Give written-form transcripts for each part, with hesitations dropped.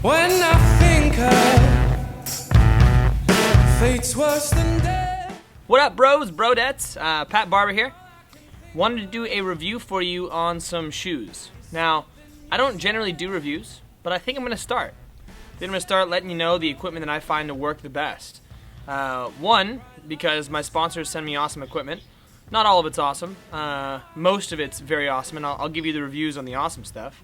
When I think of fate's worse than death. What up, bros, brodettes? Pat Barber here. Wanted to do a review for you on some shoes. Now, I don't generally do reviews, but I think I'm going to start. I'm going to start letting you know the equipment that I find to work the best. One, because my sponsors send me awesome equipment. Not all of it's awesome. Most of it's very awesome, and I'll give you the reviews on the awesome stuff.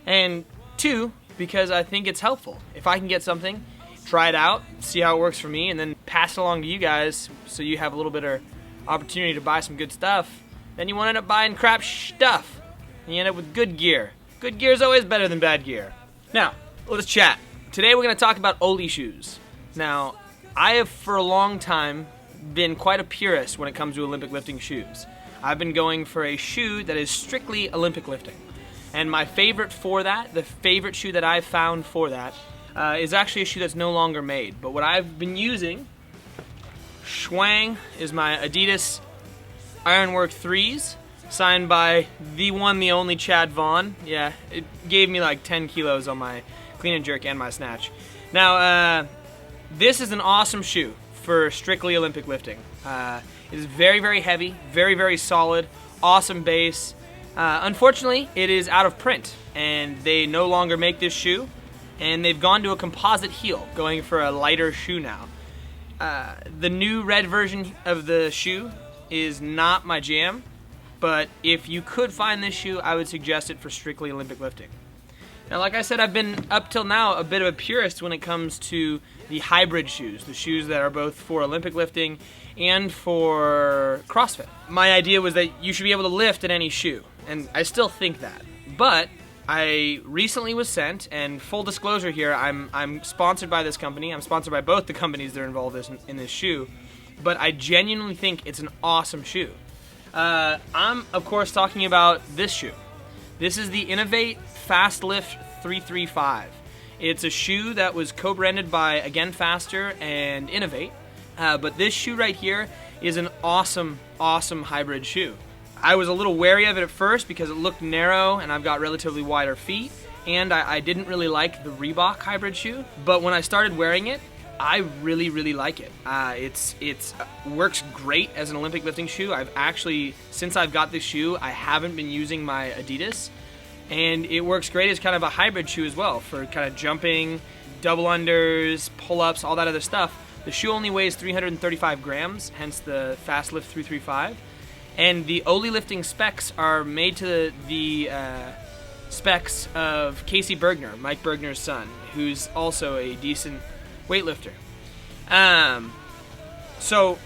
And two, because I think it's helpful. If I can get something, try it out, see how it works for me, and then pass it along to you guys so you have a little bit of opportunity to buy some good stuff, then you won't end up buying crap stuff. And you end up with good gear. Good gear is always better than bad gear. Now, let's chat. Today we're going to talk about Ole shoes. Now, I have for a long time been quite a purist when it comes to Olympic lifting shoes. I've been going for a shoe that is strictly Olympic lifting. And my favorite for that, the favorite shoe that I've found for that, is actually a shoe that's no longer made. But what I've been using, Schwang, is my Adidas Ironwork 3s, signed by the one, the only Chad Vaughn. Yeah, it gave me like 10 kilos on my clean and jerk and my snatch. Now, this is an awesome shoe for strictly Olympic lifting. It is very, very heavy, very, very solid, awesome base. Unfortunately, it is out of print, and they no longer make this shoe, and they've gone to a composite heel, going for a lighter shoe now. The new red version of the shoe is not my jam, but if you could find this shoe, I would suggest it for strictly Olympic lifting. Now, like I said, I've been, up till now, a bit of a purist when it comes to the hybrid shoes, the shoes that are both for Olympic lifting and for CrossFit. My idea was that you should be able to lift in any shoe, and I still think that. But I recently was sent, and full disclosure here, I'm sponsored by this company. I'm sponsored by both the companies that are involved in this shoe, but I genuinely think it's an awesome shoe. I'm, of course, talking about this shoe. This is the Innovate Fast Lift 335. It's a shoe that was co-branded by Again Faster and Innovate, but this shoe right here is an awesome, awesome hybrid shoe. I was a little wary of it at first because it looked narrow and I've got relatively wider feet, and I didn't really like the Reebok hybrid shoe, but when I started wearing it, I really, really like it. It works great as an Olympic lifting shoe. I've actually, since I've got this shoe, I haven't been using my Adidas, and it works great as kind of a hybrid shoe as well for kind of jumping, double unders, pull-ups, all that other stuff. The shoe only weighs 335 grams, hence the Fast Lift 335, and the Ole lifting specs are made to the specs of Casey Bergner, Mike Bergner's son, who's also a decent weightlifter. So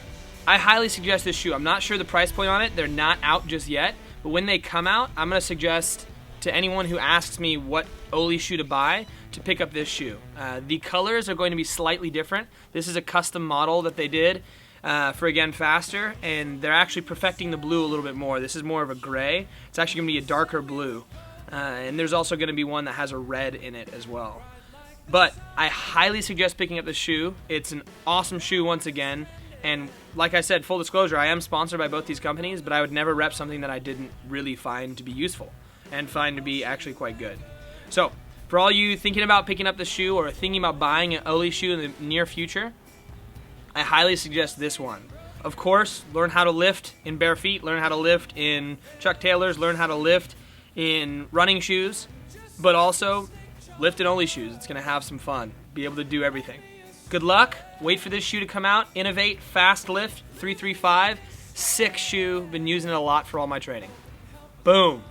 I highly suggest this shoe. I'm not sure the price point on it. They're not out just yet, but when they come out, I'm going to suggest to anyone who asks me what Ole shoe to buy to pick up this shoe. The colors are going to be slightly different. This is a custom model that they did for Again Faster, and they're actually perfecting the blue a little bit more. This is more of a gray. It's actually going to be a darker blue, and there's also going to be one that has a red in it as well. But I highly suggest picking up this shoe. It's an awesome shoe once again, and like I said, full disclosure, I am sponsored by both these companies, but I would never rep something that I didn't really find to be useful and find to be actually quite good. So, for all you thinking about picking up the shoe or thinking about buying an Ole shoe in the near future, I highly suggest this one. Of course, learn how to lift in bare feet, learn how to lift in Chuck Taylors, learn how to lift in running shoes, but also lift in Ole shoes. It's going to have some fun. Be able to do everything. Good luck. Wait for this shoe to come out. Innovate Fast Lift 335. Sick shoe. Been using it a lot for all my training. Boom.